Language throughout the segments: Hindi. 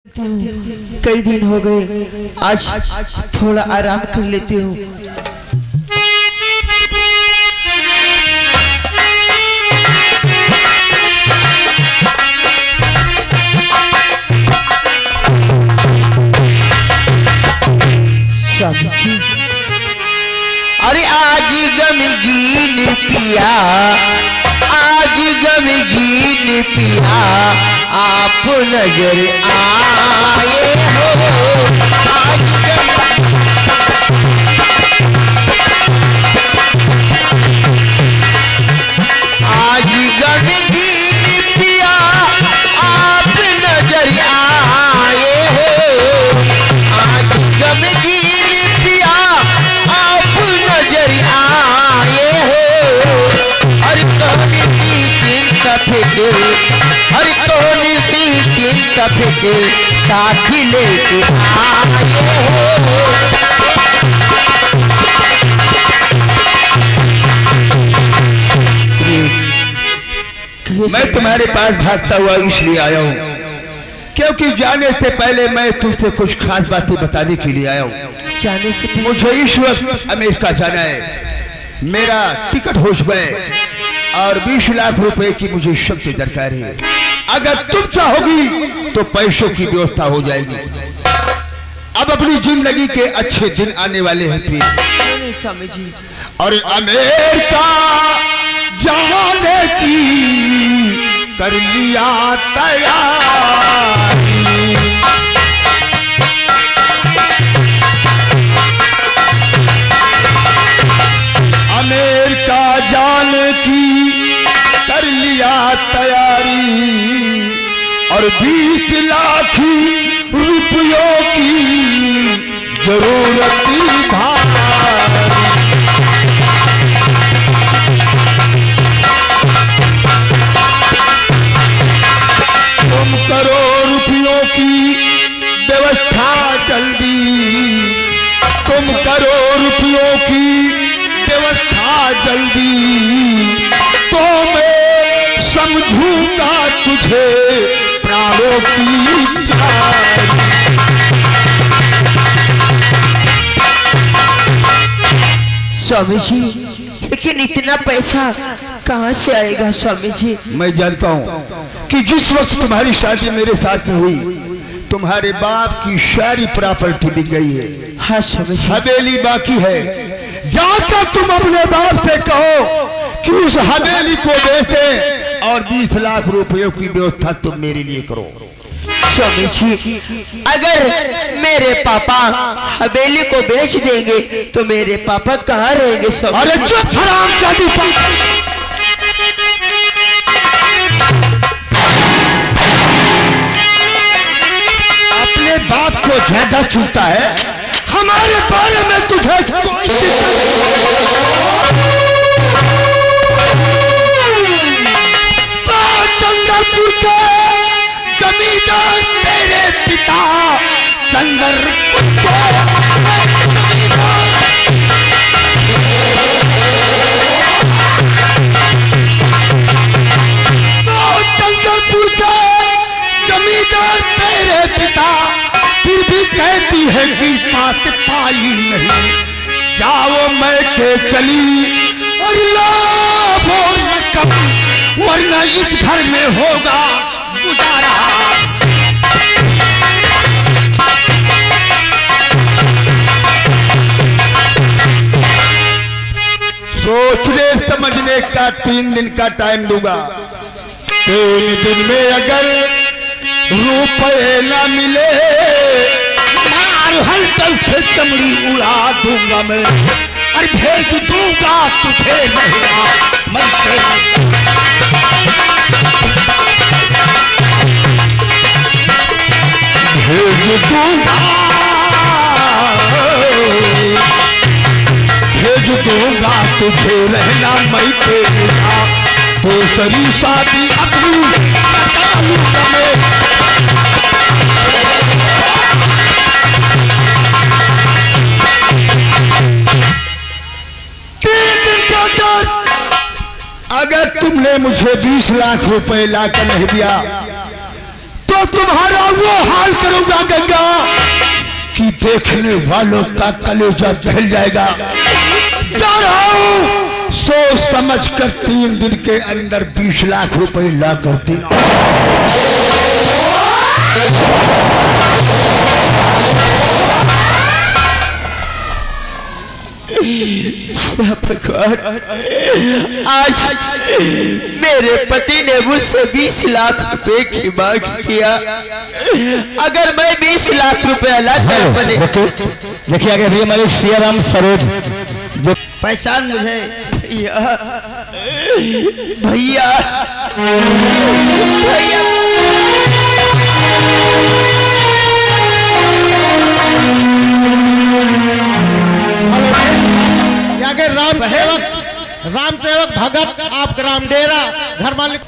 कई दिन हो गए, आज थोड़ा आराम कर लेती हूँ। अरे आज गमगीन पिया, आज गमगीन पिया, आप नजर आए हो। आज गमगीन पिया, आप नजर आए हो। आज गमगीन पिया, आप नजर आए हो। हर कौन सी चिंता फिक्र, हर कौन सी चिंता फिक्र साथ लेके आए हो। मैं तुम्हारे पास भागता हुआ इसलिए आया हूँ क्योंकि जाने से पहले मैं तुझसे कुछ खास बातें बताने के लिए आया हूँ। जाने से मुझे इस वक्त अमेरिका जाना है। मेरा टिकट हो चुका है और 20 लाख रुपए की मुझे शक्ति दरकार है। अगर तुम चाहोगी तो पैसों की व्यवस्था हो जाएगी। अब अपनी जिंदगी के अच्छे दिन आने वाले हैं प्रिय स्वामी जी। और अमेरिका जाने की कर लिया तैयारी। अमेरिका जाने की कर लिया तैयारी और 20 लाख रुपयों की जरूरत भारी। तुम करो रुपयों की व्यवस्था जल्दी, तुम करो रुपयों की व्यवस्था जल्दी, तो मैं समझूंगा तुझे प्राणों की जान। स्वामी जी, लेकिन इतना पैसा कहाँ से आएगा स्वामी जी? मैं जानता हूँ कि जिस वक्त तुम्हारी शादी मेरे साथ में हुई, तुम्हारे बाप की सारी प्रॉपर्टी बिक गई है। हाँ स्वामी जी। हवेली बाकी है। जाकर तुम अपने बाप से कहो कि उस हवेली को बेचे और 20 लाख रुपयों की व्यवस्था तुम मेरे लिए करो। स्वामी जी, अगर मेरे पापा हवेली को बेच देंगे तो मेरे पापा कहाँ रहेंगे स्वामी? अरे चुप हरामजादी! अपने बाप को ज्यादा चुनता है, हमारे बारे में तुझे कोई चंद्रपुर के जमींदार तेरे पिता चंद्रपुर के जमींदार तेरे पिता फिर भी कहती है कि बात पाई नहीं। जाओ मैं के चली और लाभ और रकम, वरना इस घर में होगा गुजारा। सोचने समझने का 3 दिन का टाइम दूंगा। 3 दिन में अगर रुपए ना मिले, मार हलचल से चमड़ी उड़ा दूंगा मैं और भेज दूंगा तुझे महिला मन से। भेज दूंगा तुझे रहना मैं तेरा, दूसरी शादी अपनी बता लूंगा मैं। अगर तुमने मुझे 20 लाख रुपए लाकर नहीं दिया तो तुम्हारा मैं वो हाल करूंगा गंगा कि देखने वालों का कलेजा दहल जाएगा। जा रहा हूं, सोच समझ कर 3 दिन के अंदर 20 लाख रुपए ला कर देना। भगवान, आज मेरे पति ने मुझसे 20 लाख रुपए की मांग किया। अगर मैं 20 लाख रुपए लाकर बने, देखिए आगे भैया हमारे श्रीराम सरोज जो पहचान मुझे भैया भैया भैया आगे राम सेवक भगत आप ग्राम डेरा घर मालिक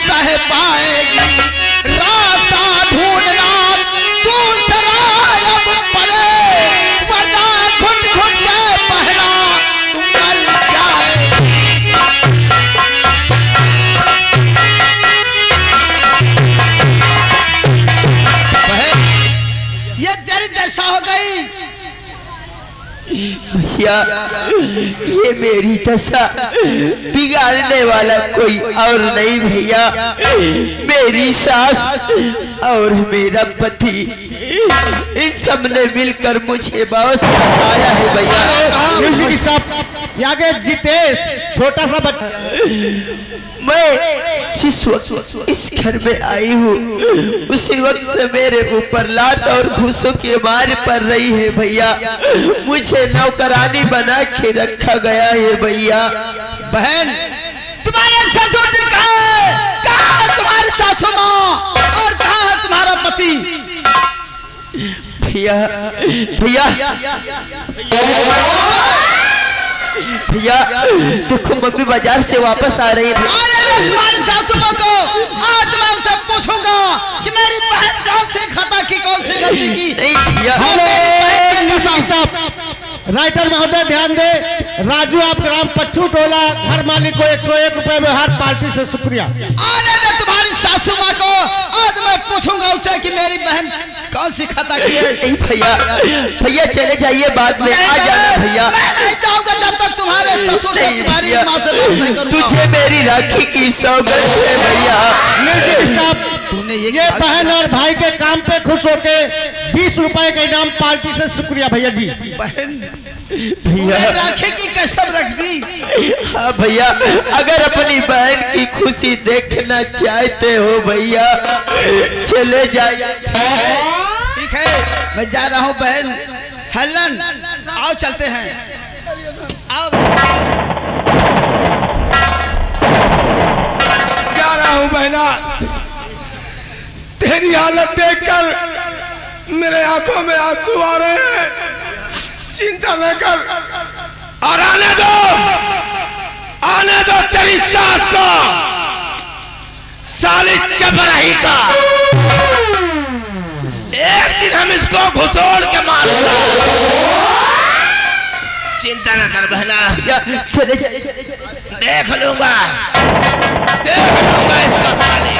पाएगी रास्ता ढूंढना दूसरा अब पड़े, वरना घुट घुट के पहना तुम मर जाएगी। ये तेरी दशा हो गई भैया। ये मेरी दशा बिगाड़ने वाला कोई और नहीं भैया, मेरी सास और मेरा पति, इन सब ने मिलकर मुझे बहुत सताया है भैया। Music stop. आगे जितेश छोटा सा बच्चा, मैं जिस वक्त इस घर में आई हूँ उसी वक्त से मेरे ऊपर लात और घूसों की मार पड़ रही है भैया। मुझे नौकरानी बना के रखा गया है भैया। बहन तुम्हारे ससुर जी कहाँ है? कहाँ है तुम्हारी सासू माँ और कहाँ है तुम्हारा पति? भैया भैया भैया देखो मम्मी बाजार से वापस आ रही है। तुम्हारी सासू माँ को आज मैं उनसे पूछूंगा कि मेरी बहन कौन सी खता की कौन सी गलती की। राइटर महोदय ध्यान दे, राजू आप ग्राम पच्चू टोला घर मालिक को 101 रुपए में हर पार्टी से शुक्रिया। आने दे तुम्हारी सासू माँ को, आज मैं पूछूंगा उसे कि मेरी बहन कौन सी खता की है। नहीं भैया भैया चले जाइए, बाद में आ जाना भैया। मैं नहीं जाऊंगा जब तक तुम्हारे ससुर से तुम्हारी माँ से बात नहीं करूंगा। तुझे मेरी राखी की सौगंध है भैया। तूने ये बहन और भाई के काम पे खुश होके 20 रुपए का इनाम पार्टी से शुक्रिया भैया जी। बहन भैया राखी की कसम रख दी। हाँ भैया, अगर अपनी बहन की खुशी देखना चाहते हो भैया चले जाइए। ठीक है मैं जा रहा हूँ बहन। हलन आओ चलते हैं, आओ। जा रहा हूं बहना, तेरी हालत देखकर मेरे आंखों में आंसू आ रहे हैं। चिंता न कर और आने दो तेरी सास को, साली चपराही का। एक दिन हम इसको घुसोड़ के मारेंगे। चिंता न कर बहना, चले देख लूंगा इसको साले।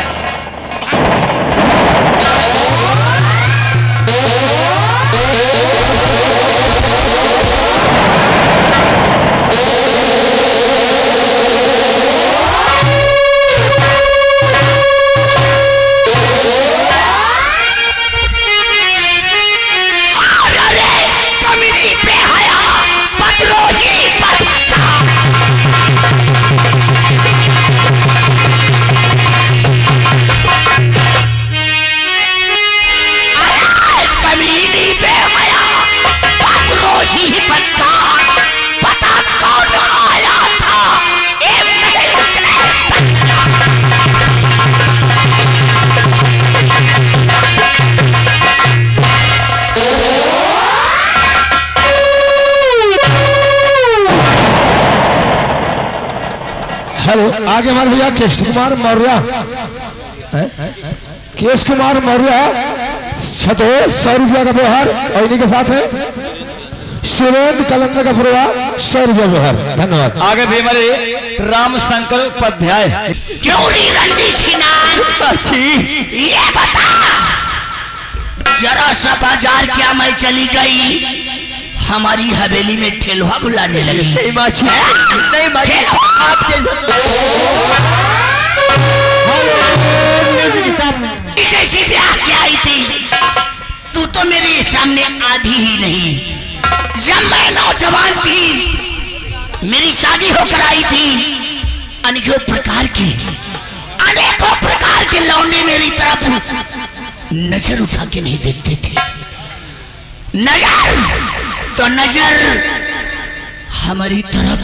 हेलो, आगे हमारे भैया केश कुमार मौर्य, केश कुमार मौर्य छतो 100 रुपया का व्यवहार, और इन्हीं के साथ है सुरेंद्र कलंदर का पुरवा 100 रुपया व्यवहार। धन्यवाद। आगे भी हमारे राम शंकर उपाध्याय। क्यों री रंडी छिनार, ये बता जरा सा बाजार क्या मैं चली गई, हमारी हवेली में ठेलवा बुलाने लगी। नहीं माची, नहीं माची, आप जैसी ब्याह क्या आई थी, तू तो मेरे सामने आधी ही नहीं। जब मैं नौजवान थी, मेरी शादी होकर आई थी, अनेकों प्रकार के लौंडे मेरी तरफ नजर उठा के नहीं देखते थे। नजर हमारी तरफ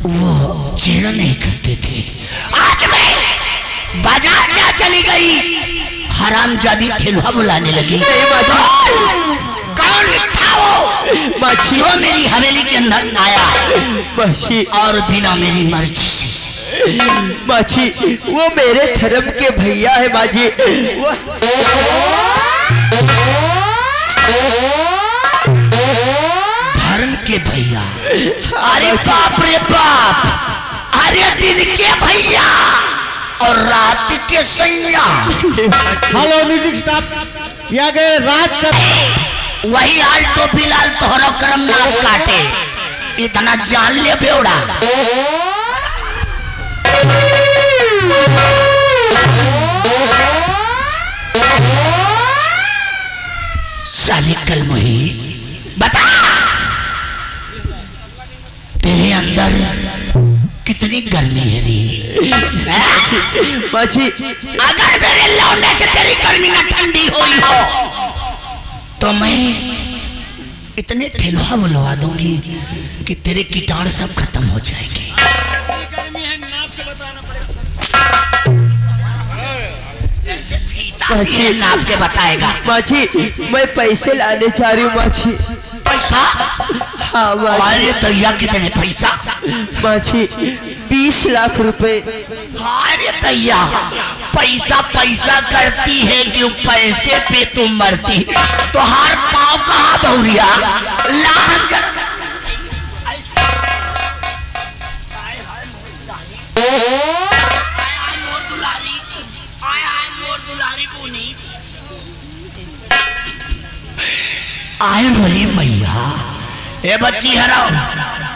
वो चेहरा नहीं करते थे। आज मैं बाजार क्या चली गई, हरामजादी ठेलवा बुलाने लगी। कौन था वो माछी? वो मेरी हवेली के अंदर आया माछी, और बिना मेरी मर्जी से। माछी वो मेरे धर्म के भैया है माजी। धर्म के भैया? अरे बाप रे बाप, अरे दिन के भैया और रात के सैया। हेलो म्यूजिक स्टाफ, ये आगे राज कर वही हाल तो फिलहाल तोहरा करम नाश काटे, इतना जान ले बेवड़ा। साली कलमुही, बता तेरे अंदर कितनी गर्मी है री? माची अगर मेरे लौंडे से तेरी गर्मी ना ठंडी हुई हो तो मैं इतने ठेलवा बुलवा दूंगी कि तेरे कीटाणु सब खत्म हो जाएंगे। जैसे फीता नाप के बताएगा। माची मैं पैसे लाने चाह रही हूँ माची। पैसा? हाँ माची। दैया कितने पैसा? माची 20 लाख रुपए। अरे दैया, पैसा पैसा करती है कि पैसे पे तुम मरती। तो हार पाँव कहाँ बहुरिया? आए भरी मैया, ए बच्ची हराओ,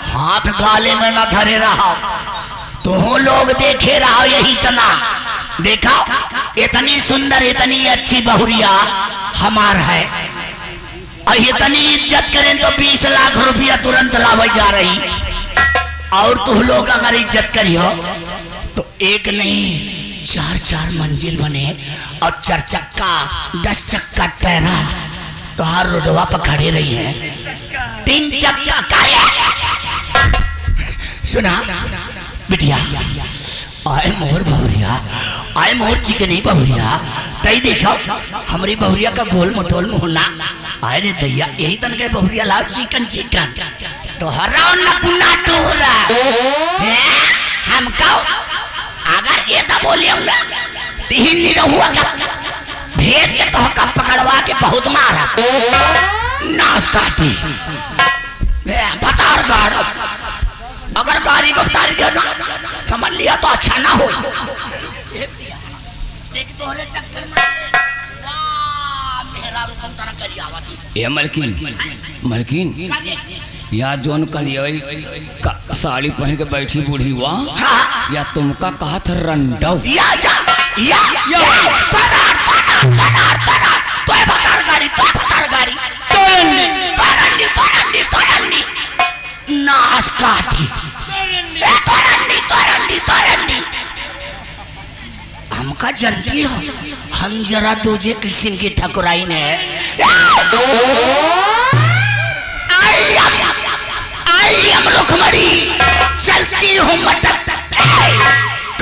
हाथ गाले में न धरे रहो, तो लोग देखे रहो यही तना देखा। इतनी सुंदर इतनी अच्छी बहुरिया हमार है, और इतनी इज्जत करें तो 20 लाख रुपया तुरंत लावे जा रही। और तुम लोग अगर इज्जत करियो तो एक नहीं 4-4 मंजिल बने, और 4 चक्का 10 चक्का टहरा तो हर रोडवा पर खड़े रही है। 3 चक्का का सुना बिटिया, आए मोर बहुरिया, आए मोर चिकनी बहुरिया, तई देखो हमारी बहुरिया का गोल मटोल मुहना। आए रे दैया, यही तन के बहुरिया लाओ चिकन चिकन तो हराओ न पुना टोरा हम कहो। अगर ये तो बोलिए ना हिंदी न हुआ क्या, भेज के तो का पकड़वा के बहुत मारा नाश काटी बतार गाड़। अगर गाड़ी को उतार दिया ना समझ लिया तो अच्छा ना हो। ए मलकिन, मलकिन या जोन करिए साड़ी पहन के बैठी बूढ़ी हुआ, या तुमका कहा था रंडौ नाश काटी हमका जनती हो। हम जरा दूजे किस्म की ठकुराई ने आई हम रुखमणी चलती हूँ मटक,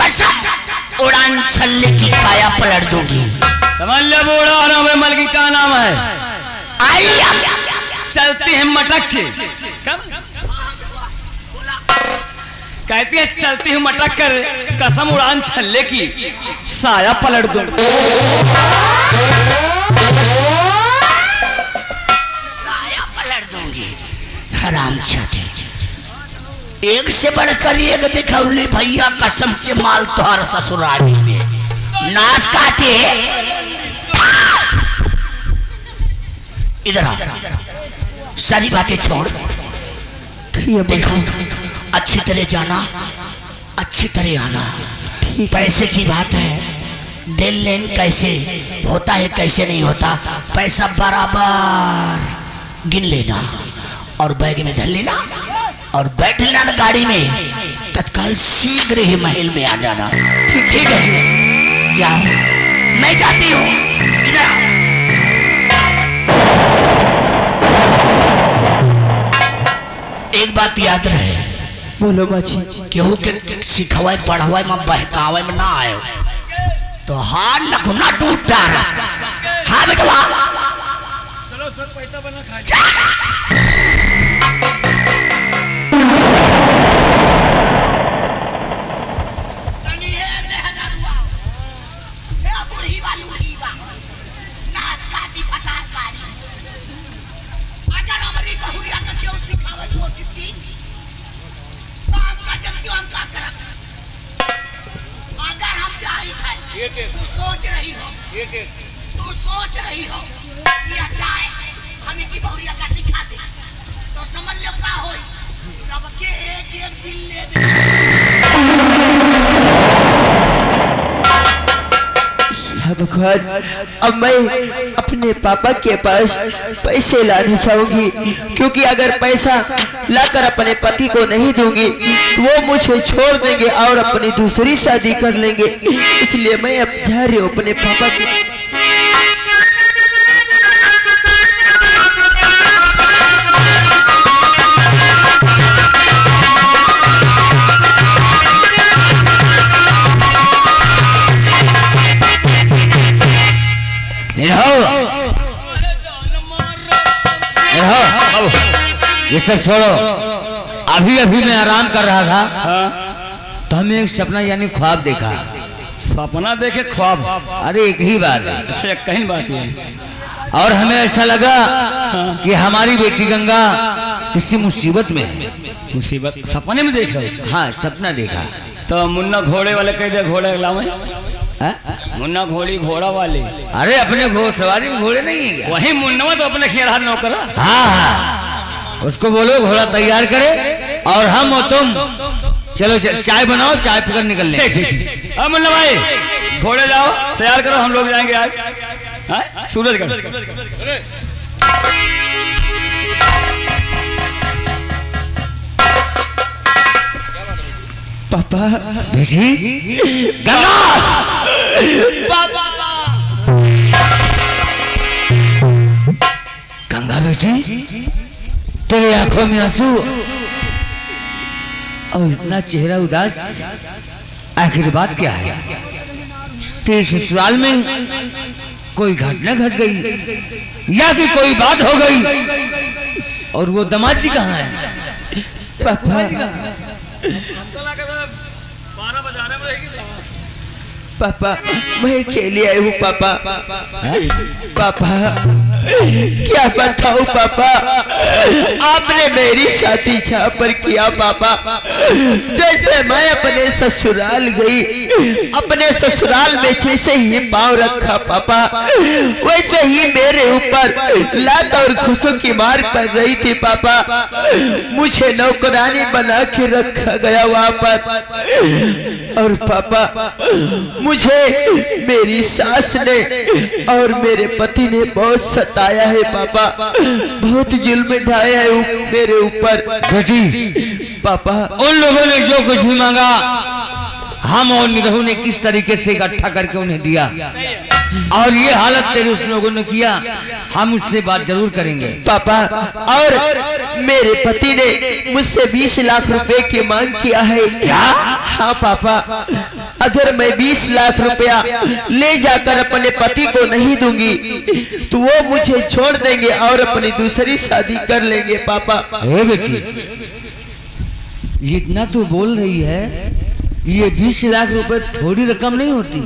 कसम उड़ान छल्ले की काया पलट दूंगी। समझ ले बूढ़ा रहा मैं, मलकी का नाम है। आई चलती है मटक के कहती है चलती हूँ मटक कर कसम उड़ान छल्ले की साया पलट दूं। साया पलट दूंगी हराम छाते। एक से बढ़कर एक दिखौली भैया कसम से माल तोहर ससुराली में नाश काटे। इधर आ, सारी बातें छोड़। देखो अच्छी तरह जाना, अच्छी तरह आना। पैसे की बात है, देन लेन कैसे होता है कैसे नहीं होता, पैसा बराबर गिन लेना और बैग में धर लेना और बैठ लेना गाड़ी में, तत्काल शीघ्र ही महल में आ जाना। ठीक है, जाओ, मैं जाती हूँ। इधर आओ। एक बात याद रहे, बोलो बाजी। केहू के सिखवाए पढ़वाए में बहकावे में ना आयो तो हार नखुना टूट डारा। हाँ बेटवा, चलो सर पैसा बना खा। तू सोच रही हो कि चाहे हमें की बहुरिया का सिखा दे तो समझ लो क्या होई, सबके एक एक बिल ले दे। भगवान, अब मैं अपने पापा के पास पैसे लाना चाहूंगी, क्योंकि अगर पैसा लाकर अपने पति को नहीं दूंगी तो वो मुझे छोड़ देंगे और अपनी दूसरी शादी कर लेंगे। इसलिए मैं अब जा रही हूँ अपने पापा के। ये सब छोड़ो, अभी अभी मैं आराम कर रहा था तो हमें एक सपना यानी ख्वाब देखा। सपना देखे ख्वाब? अरे एक ही बात है। अच्छा कहीं बात है। और हमें ऐसा लगा कि हमारी बेटी गंगा किसी मुसीबत में है। मुसीबत सपने में देखा? हाँ सपना देखा। तो मुन्ना घोड़े वाले कह दे घोड़े लावे। मुन्ना घोड़ी घोड़ा वाले? अरे अपने घोड़ सवारी में घोड़े नहीं है क्या? वही मुन्ना तो अपने खेरा नौकर। हाँ हाँ, उसको बोलो घोड़ा तैयार करे और हम और तुम चलो चाय बनाओ, चाय पीकर निकल लें। ठीक। अब मुन्ना भाई घोड़े जाओ तैयार करो, हम लोग जाएंगे आज सूरज का। पापा बेटी गंगा, गंगा बेटी तेरी आंखों में आंसू और इतना चेहरा उदास, आखिर बात क्या है? तेरे ससुराल में कोई घटना घट गई या कि कोई बात हो गई? और वो दामाद जी कहाँ है? पापा पापा मैं अकेले आई हूँ पापा। पापा क्या बताऊँ पापा, आपने मेरी शादी जहाँ पर किया पापा, जैसे मैं अपने ससुराल गई, अपने ससुराल में जैसे ही पाँव रखा पापा, वैसे ही मेरे ऊपर लात और घुसों की मार पड़ रही थी पापा। मुझे नौकरानी बना के रखा गया वहाँ पर। और पापा मुझे मेरी सास ने और मेरे पति ने बहुत सताया है पापा, बहुत जुल्म ढाया है मेरे ऊपर। बेटी पापा उन लोगों ने जो कुछ भी मांगा हम और निरहू ने किस तरीके से इकट्ठा करके उन्हें दिया, और ये हालत तेरे उस लोगों ने किया, हम उससे बात जरूर करेंगे पापा। और मेरे पति ने मुझसे 20 लाख रुपए की मांग किया है। क्या? हाँ पापा, अगर मैं 20 लाख रुपया ले जाकर अपने पति को नहीं दूंगी तो वो मुझे छोड़ देंगे और अपनी दूसरी शादी कर लेंगे पापा। ए बेटी जितना तू बोल रही है ये 20 लाख रुपए थोड़ी रकम नहीं होती।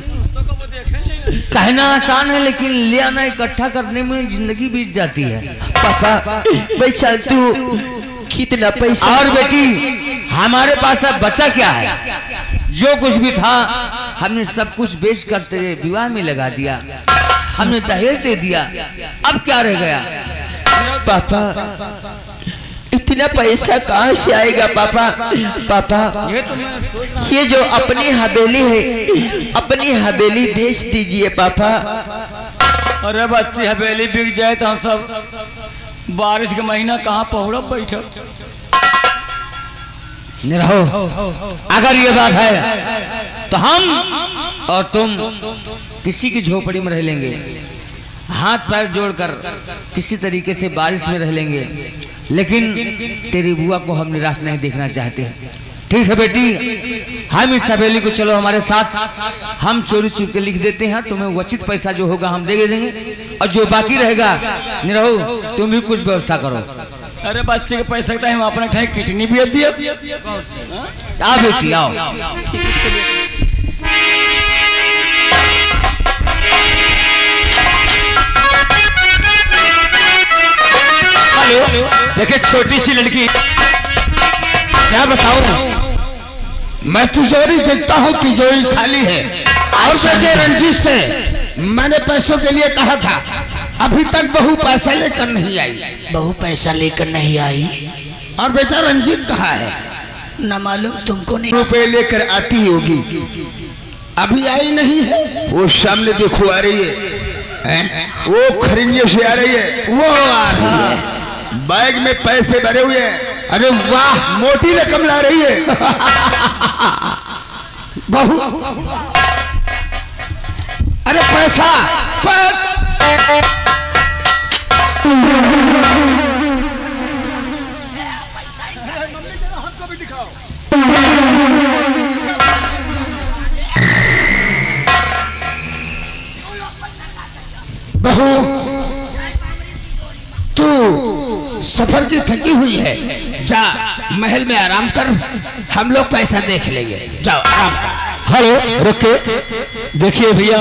कहना आसान है लेकिन ले आना इकट्ठा करने में जिंदगी बीत जाती है। पापा वैशाल तू कितना पैसा। और बेटी हमारे पास अब बचा क्या है? जो कुछ भी था हमने सब कुछ बेच कर तेरे विवाह में लगा दिया, हमने दहेज दे दिया, अब क्या रह गया? पापा इतना पैसा कहाँ से आएगा पापा? पापा ये जो अपनी हवेली है अपनी हवेली बेच दीजिए पापा। अरे बच्ची हवेली बिक जाए तो हम सब बारिश के महीना कहाँ पहुँच बैठो। निरहो, अगर ये बात है तो हम और तुम किसी की झोपड़ी में रह लेंगे, हाथ पैर जोड़कर किसी तरीके से बारिश में रह लेंगे, लेकिन तेरी बुआ को हम निराश नहीं देखना चाहते। ठीक है बेटी, हम इस हवेली को चलो हमारे साथ, हम चोरी चुप के लिख देते हैं, तुम्हें उचित पैसा जो होगा हम दे देंगे और जो बाकी रहेगा निरहो तुम भी कुछ व्यवस्था करो। अरे बच्चे के पैसे का हम अपने ठाई किडनी भी दिए। आओ बेटी आओ। हेलो, देखिए छोटी सी लड़की, क्या बताऊं, मैं तिजोरी देखता हूँ तिजोरी खाली है। और बेटे रंजीत से मैंने पैसों के लिए कहा था, अभी तक बहू पैसा लेकर नहीं आई। बहू पैसा लेकर नहीं आई? और बेटा रंजीत कहाँ है? न मालूम तुमको नहीं। रुपए लेकर आती होगी, अभी आई नहीं है। वो सामने देखो आ रही है, वो खरिंजे से आ रही है, वो आ रही है, बैग में पैसे भरे हुए हैं। अरे वाह, मोटी रकम ला रही है। बहू, अरे पैसा बहू, तू सफर की थकी हुई है, जा महल में आराम कर, हम लोग पैसा देख लेंगे, जाओ आराम। हेलो रुके, देखिए भैया